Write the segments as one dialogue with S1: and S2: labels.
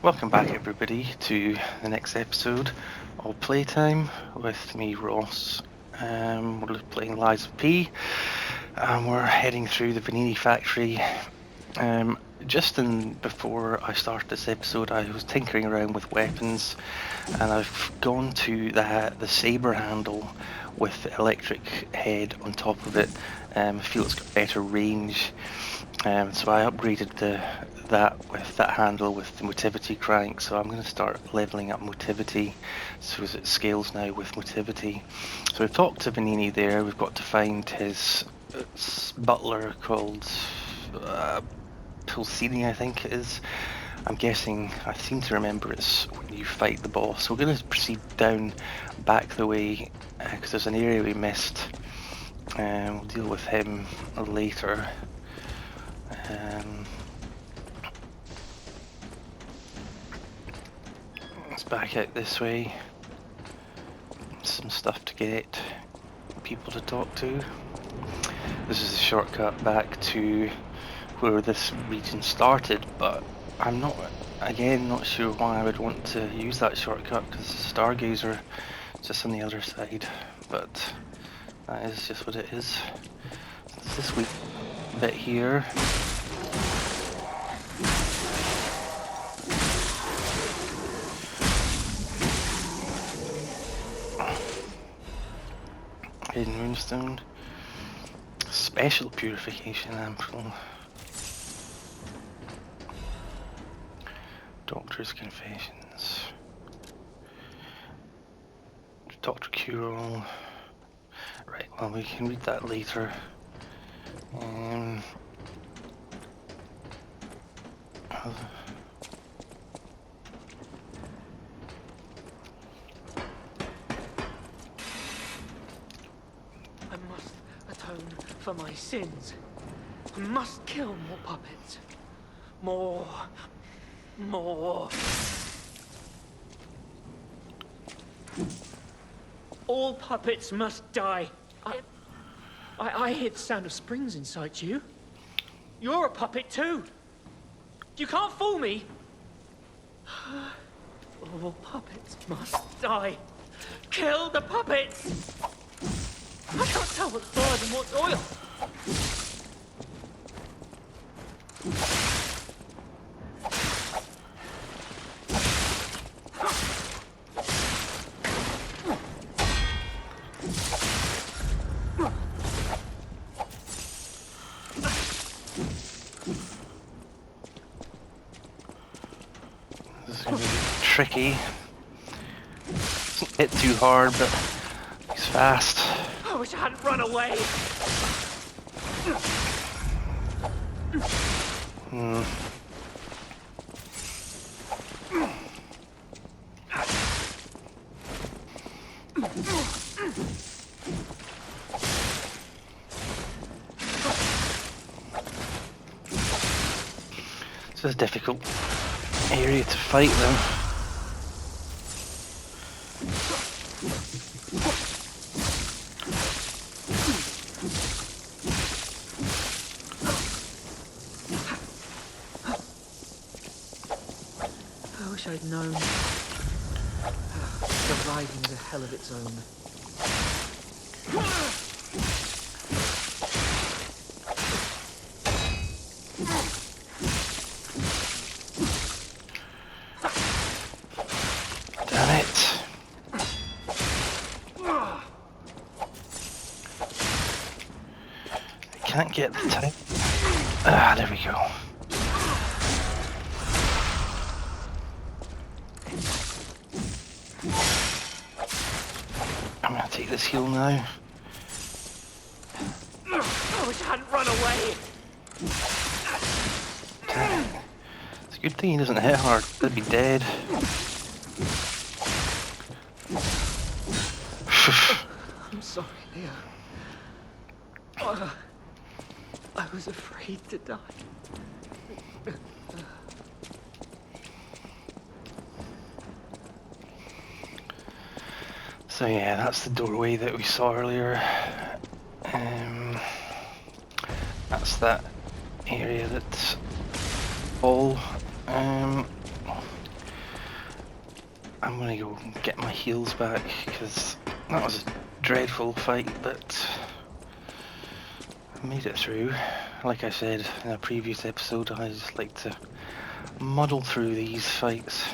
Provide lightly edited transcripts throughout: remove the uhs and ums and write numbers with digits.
S1: Welcome back, everybody, to the next episode of Playtime with me, Ross. We're playing Lies of P, and we're heading through the Vanini factory. Before I start this episode, I was tinkering around with weapons, and I've gone to the saber handle with the electric head on top of it. I feel it's got better range, so I upgraded that with that handle with the motivity crank. So I'm going to start leveling up motivity, so as it scales now with motivity. So we've talked to Vanini there. We've got to find his butler called Pulsini, I think it is. I'm guessing, I seem to remember it's when you fight the boss. So we're going to proceed down back the way, because there's an area we missed. We'll deal with him later. Let's back out this way. Some stuff to get, people to talk to. This is a shortcut back to where this region started, but I'm not sure why I would want to use that shortcut, because the Stargazer is just on the other side, but that is just what it is. There's this wee bit here. Hidden Moonstone. Special Purification Ampoule. Doctor's Confessions. Dr. Cure-All. Right, well, we can read that later.
S2: I must atone for my sins. I must kill more puppets. More. All puppets must die. I hear the sound of springs inside you. You're a puppet too. You can't fool me. All puppets must die. Kill the puppets. I can't tell what's blood and what's oil.
S1: This is going to be tricky. Doesn't hit too hard, but he's fast.
S2: I wish I hadn't run away.
S1: This is a difficult area to fight them.
S2: I wish I'd known. Surviving is a hell of its own.
S1: Damn it. I can't get the time. Ah, there we go. I'm gonna take this heal now.
S2: I wish I hadn't run away.
S1: Damn it. It's a good thing he doesn't hit hard. They'd be dead.
S2: I'm sorry, Leah. I was afraid to die.
S1: So yeah, that's the doorway that we saw earlier. That's that area that's all I'm gonna go get my heals back, because that was a dreadful fight, but I made it through. Like I said in a previous episode, I just like to muddle through these fights,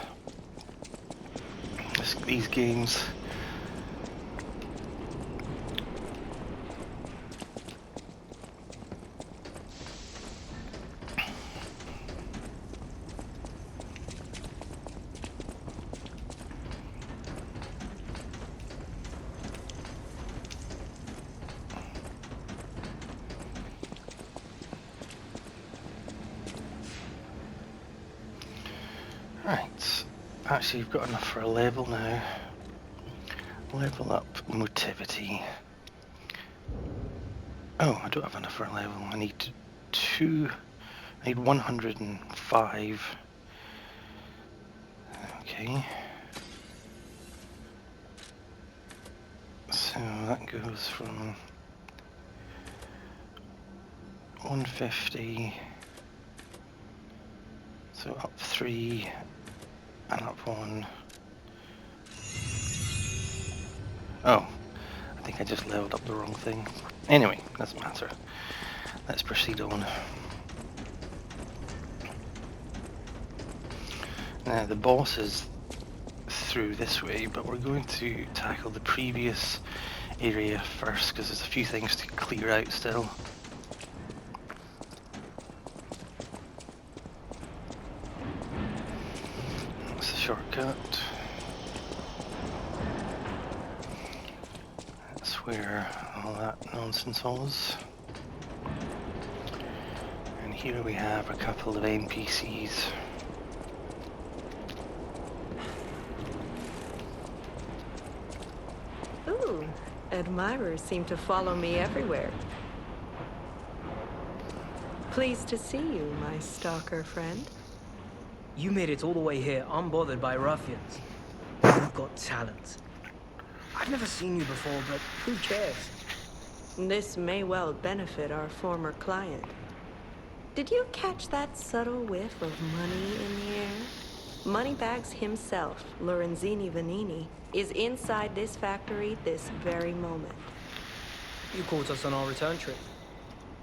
S1: these games. Right, actually you've got enough for a level now. Level up motivity. Oh, I don't have enough for a level. I need I need 105. Okay. So that goes from 150, so up 3 and up 1. Oh, I think I just leveled up the wrong thing. Anyway, doesn't matter. Let's proceed on. Now the boss is through this way, but we're going to tackle the previous area first because there's a few things to clear out still. That's the shortcut. That's where all that nonsense was. And here we have a couple of NPCs.
S3: Ooh, admirers seem to follow me everywhere. Pleased to see you, my stalker friend.
S4: You made it all the way here unbothered by ruffians. You've got talent. I've never seen you before, but who cares?
S3: This may well benefit our former client. Did you catch that subtle whiff of money in the air? Moneybags himself, Lorenzini Vanini, is inside this factory this very moment.
S4: You caught us on our return trip.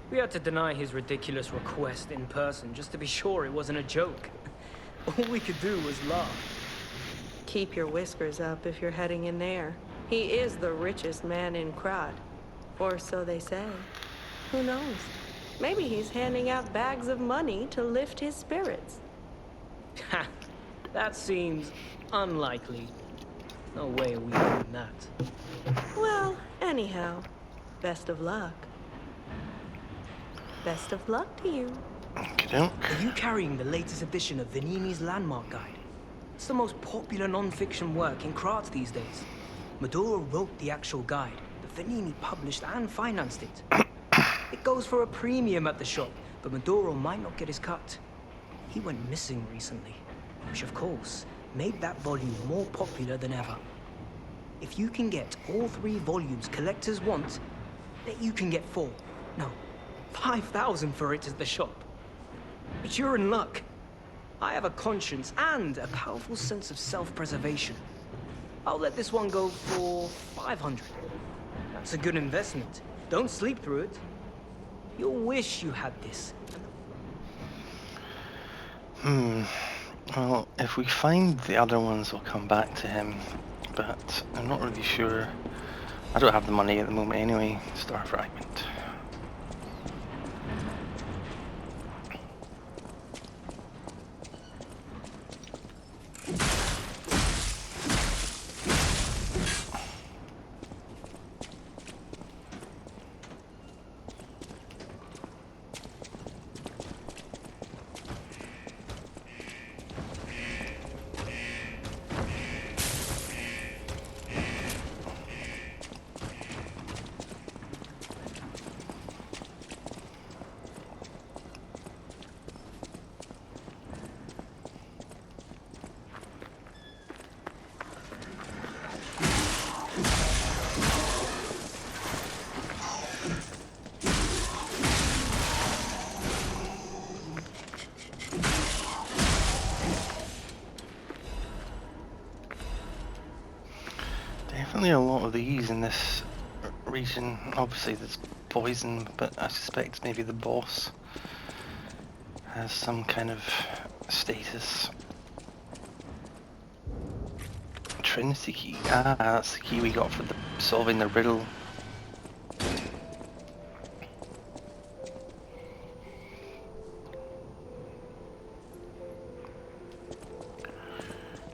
S4: We had to deny his ridiculous request in person just to be sure it wasn't a joke. All we could do was laugh.
S3: Keep your whiskers up if you're heading in there. He is the richest man in Krat. Or so they say. Who knows? Maybe he's handing out bags of money to lift his spirits.
S4: Ha! That seems unlikely. No way are we doing that.
S3: Well, anyhow, best of luck. Best of luck to you.
S1: Okey-doke.
S4: Are you carrying the latest edition of Vanini's Landmark Guide? It's the most popular non-fiction work in Krat these days. Maduro wrote the actual guide, but Vanini published and financed it. It goes for a premium at the shop, but Maduro might not get his cut. He went missing recently, which of course made that volume more popular than ever. If you can get all 3 volumes collectors want, then you can get 4. No, 5,000 for it at the shop. But you're in luck. I have a conscience and a powerful sense of self-preservation. I'll let this one go for 500. That's a good investment. Don't sleep through it. You'll wish you had this.
S1: Well, if we find the other ones, we'll come back to him, but I'm not really sure. I don't have the money at the moment anyway. Star Fragment. apparently a lot of these in this region. Obviously there's poison, but I suspect maybe the boss has some kind of status. Trinity key. Ah, that's the key we got for solving the riddle.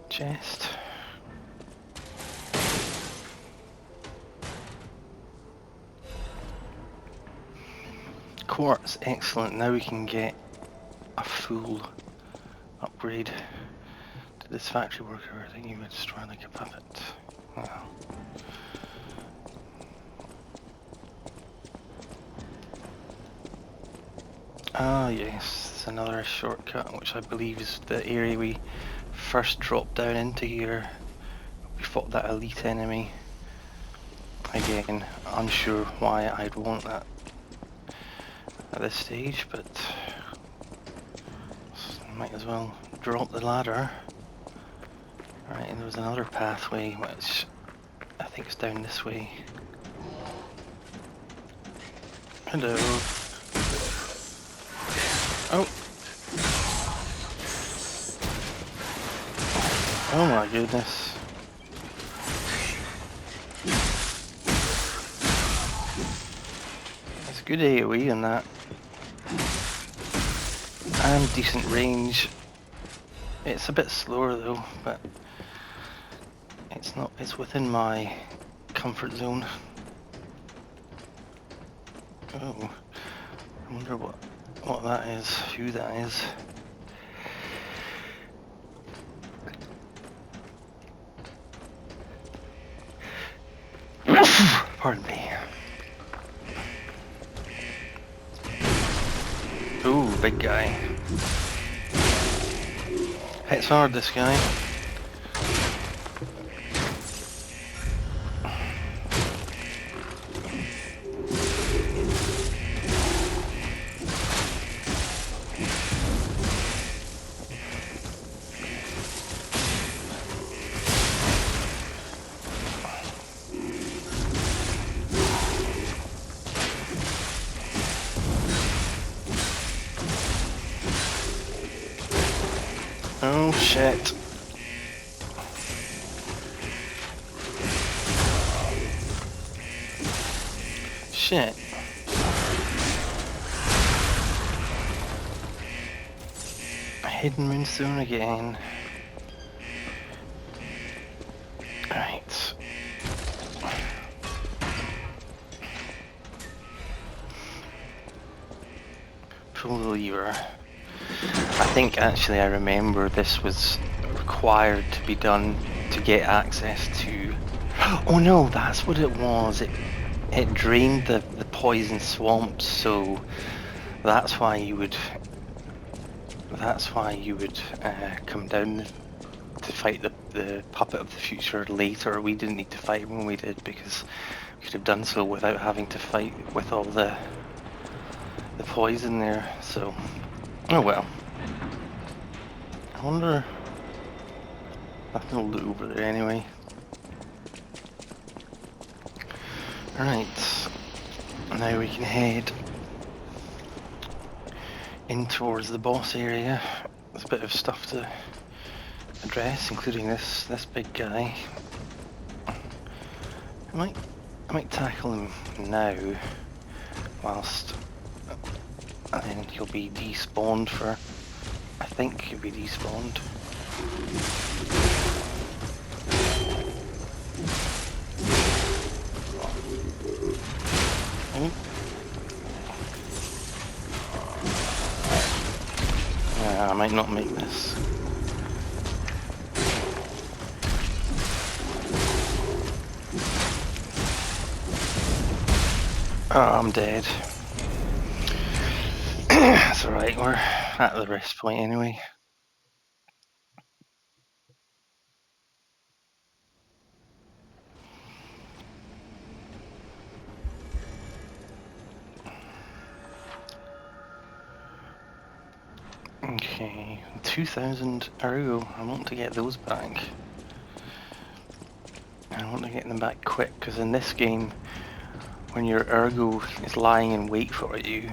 S1: Chest. Quartz, excellent. Now we can get a full upgrade to this factory worker. I think he would destroy like a puppet. Wow. Ah yes, it's another shortcut, which I believe is the area we first dropped down into here. We fought that elite enemy. Again, unsure why I'd want that at this stage, but might as well drop the ladder. Right, and there was another pathway which I think is down this way. Hello. Oh. Oh my goodness. That's good AoE on that. And decent range. It's a bit slower though, but it's within my comfort zone. Oh. I wonder what that is, who that is. Pardon me. Ooh, big guy. Hits hard, this guy. Oh shit. Shit. Hidden moonstone again. Right. Pull the lever. I think actually I remember this was required to be done to get access to... Oh no, that's what it was. It drained the poison swamps, so that's why you would come down to fight the puppet of the future later. We didn't need to fight when we did because we could have done so without having to fight with all the poison there. So, oh well. I wonder. Nothing will loot over there anyway. Right, now we can head in towards the boss area. There's a bit of stuff to address, including this big guy. I might tackle him now, whilst and then he'll be despawned for. I think he'll be despawned. Yeah, I might not make this. Oh, I'm dead. That's alright, we're at the rest point anyway. Okay, 2,000 ergo. I want to get those back. I want to get them back quick, because in this game, when your ergo is lying in wait for you,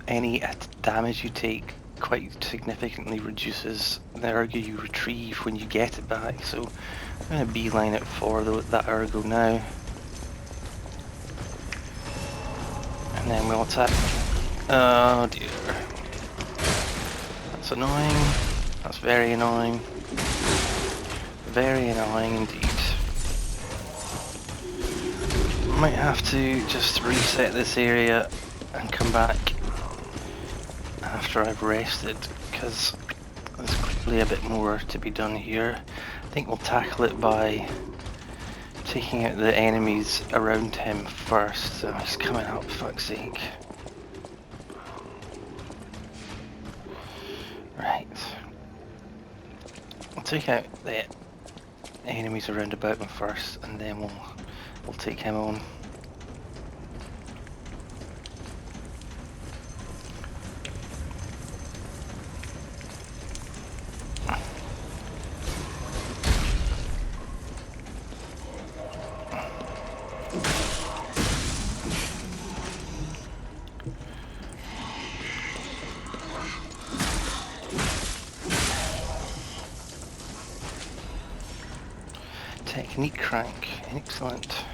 S1: any damage you take quite significantly reduces the ergo you retrieve when you get it back. So I'm going to beeline it for that ergo now. And then we'll attack. Oh dear. That's annoying. That's very annoying. Very annoying indeed. Might have to just reset this area and come back after I've rested, because there's clearly a bit more to be done here. I think we'll tackle it by taking out the enemies around him first. So he's coming up, fuck's sake. Right. We'll take out the enemies around about him first, and then we'll take him on. Technique crank, excellent.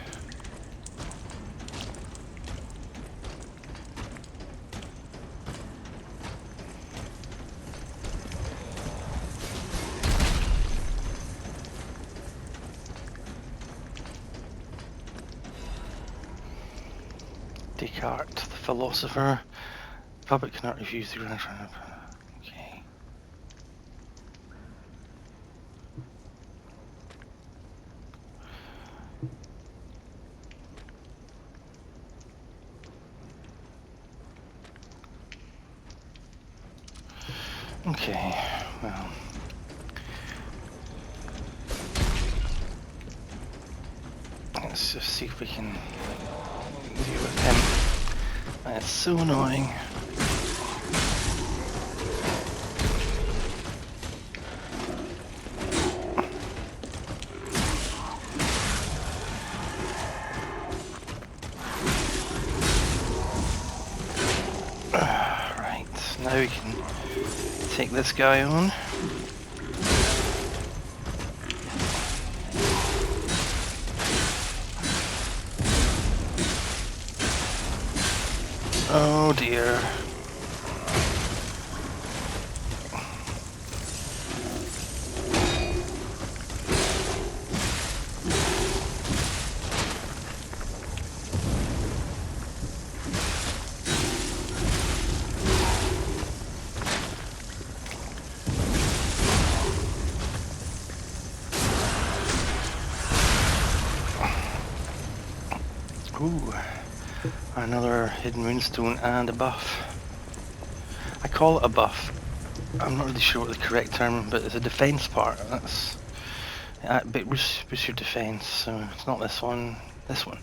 S1: Descartes, the philosopher. The public cannot refuse the grant. Okay. Okay, well. Let's just see if we can deal with him. That's so annoying. Right, now we can take this guy on. Oh dear. Ooh, another hidden moonstone and a buff. I call it a buff. I'm not really sure what the correct term, but it's a defense part. That's but what's your defense? So it's not this one. This one.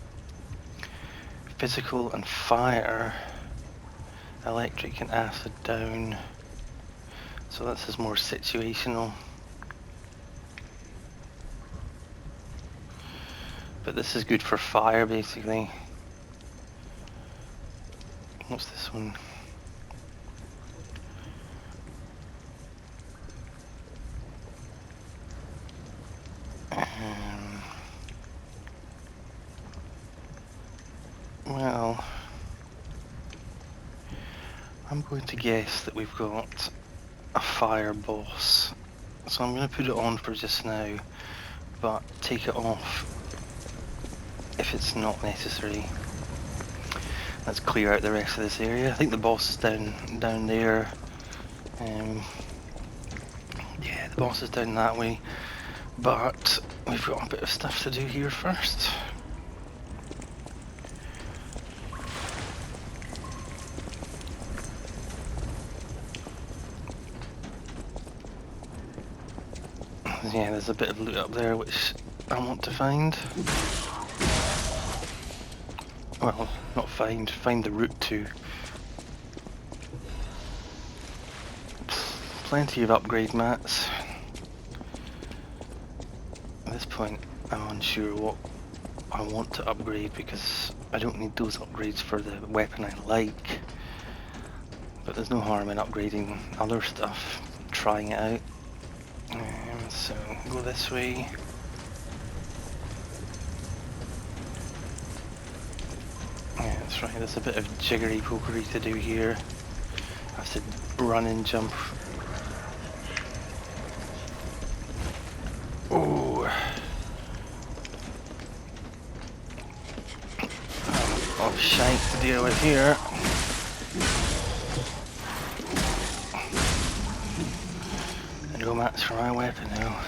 S1: Physical and fire. Electric and acid down. So this is more situational. But this is good for fire, basically. What's this one? Well, I'm going to guess that we've got a fire boss. So I'm going to put it on for just now, but take it off if it's not necessary. Let's clear out the rest of this area. I think the boss is down there. Yeah, the boss is down that way. But we've got a bit of stuff to do here first. Yeah, there's a bit of loot up there which I want to find. Well, not find the route to. Plenty of upgrade mats. At this point, I'm unsure what I want to upgrade because I don't need those upgrades for the weapon I like. But there's no harm in upgrading other stuff, trying it out. So go this way. Yeah, that's right, there's a bit of jiggery pokery to do here. I have to run and jump. Oh! Lot of shite to deal with here. No mats for my weapon now.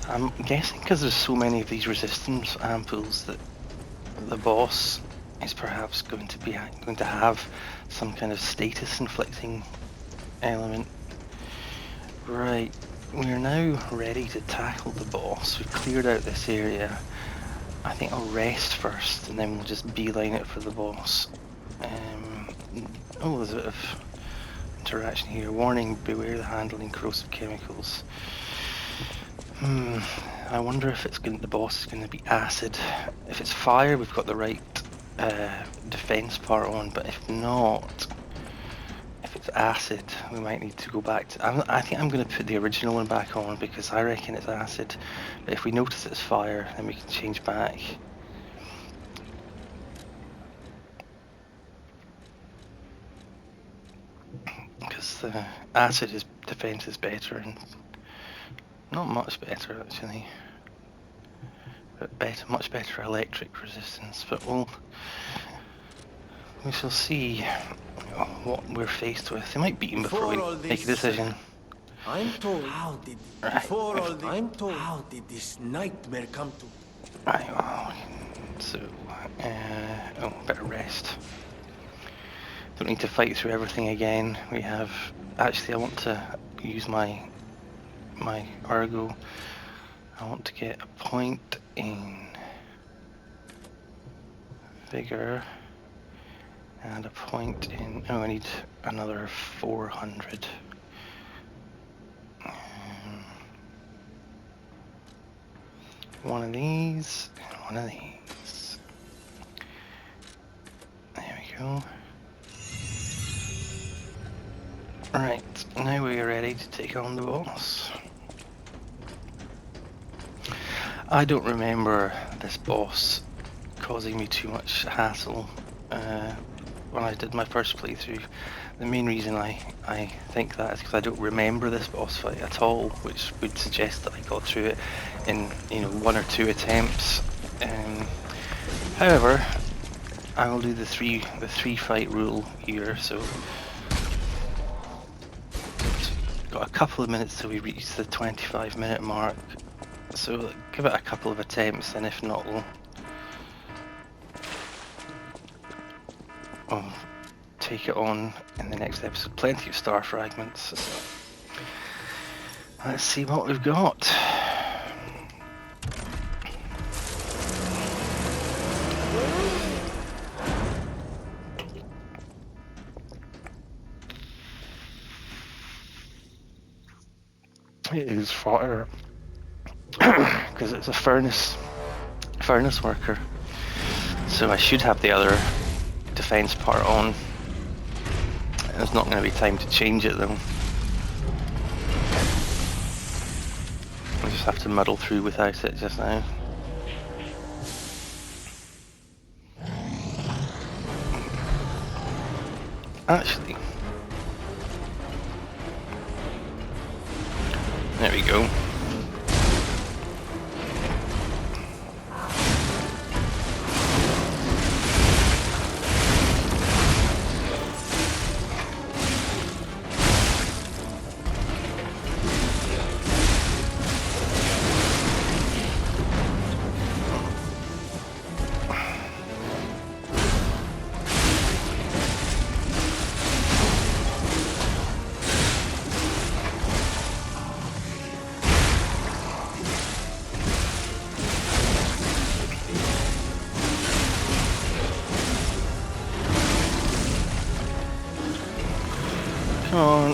S1: I'm guessing because there's so many of these resistance ampoules that the boss is perhaps going to have some kind of status inflicting element. Right, we're now ready to tackle the boss. We've cleared out this area. I think I'll rest first and then we'll just beeline it for the boss. Oh, there's a bit of interaction here. Warning, beware the handling corrosive chemicals. I wonder if the boss is going to be acid. If it's fire, we've got the right defense part on, but if not, if it's acid, we might need to go back to... I think I'm going to put the original one back on because I reckon it's acid, but if we notice it's fire, then we can change back. Because the acid defense is better, and not much better actually, but much better electric resistance. But we shall see what we're faced with. They might beat him before we make a decision.
S5: I'm told how did I'm told how did this nightmare come to?
S1: Right, well, so better rest. Don't need to fight through everything again. We have actually I want to use my ergo. I want to get a point in vigor and a point in... Oh, I need another 400. One of these and one of these. There we go. Right, now we are ready to take on the boss. I don't remember this boss causing me too much hassle when I did my first playthrough. The main reason I think that is because I don't remember this boss fight at all, which would suggest that I got through it in 1 or 2 attempts. However, I will do the three fight rule here, so got a couple of minutes till we reach the 25-minute mark. So give it a couple of attempts, and if not, we'll take it on in the next episode. Plenty of star fragments. So let's see what we've got. It is fire. Because it's a furnace worker, so I should have the other defense part on. There's not going to be time to change it though. I just have to muddle through without it just now. Actually, there we go.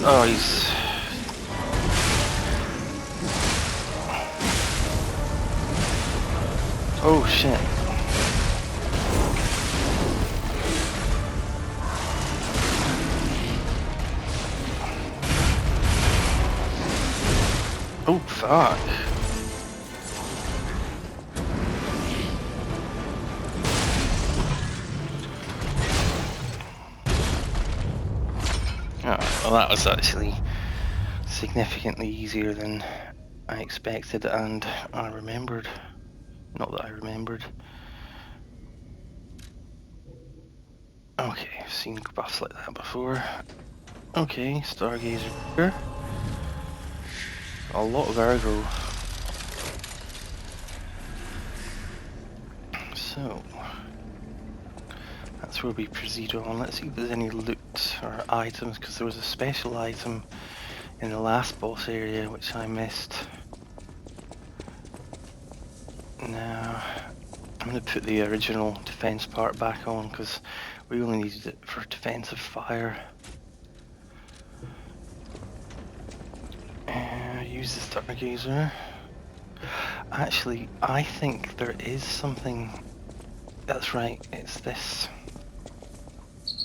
S1: Oh, he's... Oh shit. Oh fuck. Oh, well, that was actually significantly easier than I expected and I remembered. Not that I remembered. Okay, I've seen buffs like that before. Okay, Stargazer here. A lot of ergo. So, that's where we proceed on. Let's see if there's any loot or items, because there was a special item in the last boss area which I missed. Now, I'm going to put the original defense part back on because we only needed it for defensive fire. Use the Stargazer. Actually, I think there is something. That's right, it's this.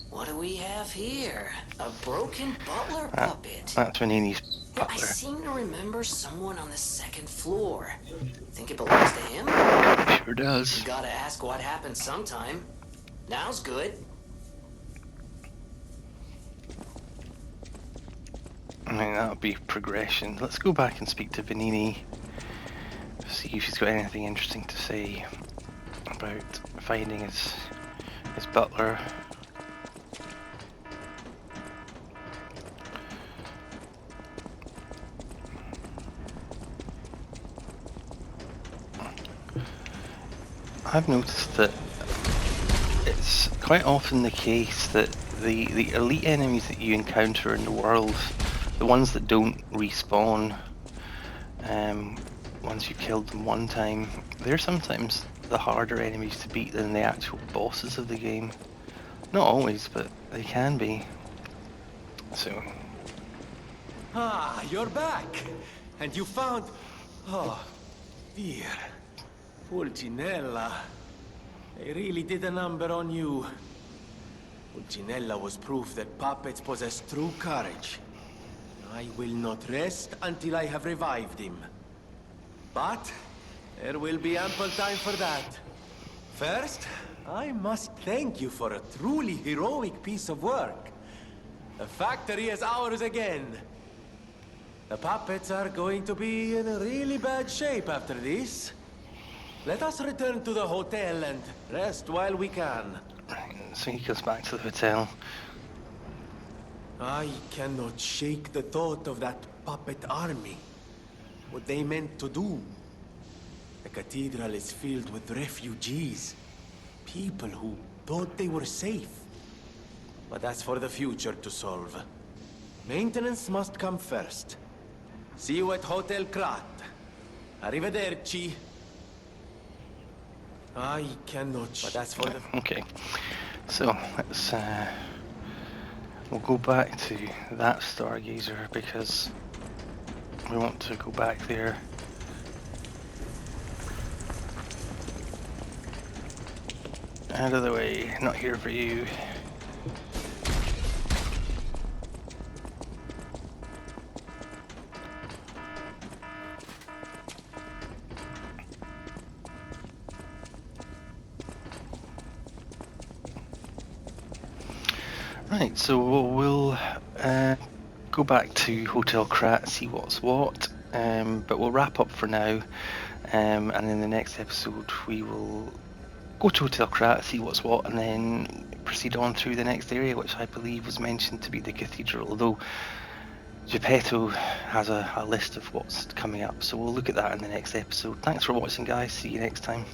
S6: What do we have here? A broken butler puppet.
S1: That's Venini's
S6: I
S1: butler.
S6: seem to remember someone on the second floor. Think it belongs to him?
S1: Sure does.
S6: You gotta ask what happened sometime. Now's good.
S1: I mean, that'll be progression. Let's go back and speak to Venini. See if she's got anything interesting to say about finding his butler. I've noticed that it's quite often the case that the elite enemies that you encounter in the world, the ones that don't respawn once you've killed them one time, they're sometimes the harder enemies to beat than the actual bosses of the game. Not always, but they can be. So...
S5: Ah, you're back! And you found... Oh, dear. Pulcinella. They really did a number on you. Pulcinella was proof that puppets possess true courage. I will not rest until I have revived him. But there will be ample time for that. First, I must thank you for a truly heroic piece of work. The factory is ours again. The puppets are going to be in a really bad shape after this. Let us return to the hotel and rest while we can.
S1: So he goes back to the hotel.
S5: I cannot shake the thought of that puppet army. What they meant to do. The cathedral is filled with refugees. People who thought they were safe. But that's for the future to solve. Maintenance must come first. See you at Hotel Krat. Arrivederci. I cannot... But that's for the...
S1: Okay, so let's we'll go back to that Stargazer because we want to go back there. Out of the way, not here for you. Right, so we'll go back to Hotel Krat, see what's what, but we'll wrap up for now, and in the next episode we will go to Hotel Krat, see what's what, and then proceed on through the next area, which I believe was mentioned to be the cathedral, although Geppetto has a list of what's coming up, so we'll look at that in the next episode. Thanks for watching, guys, see you next time.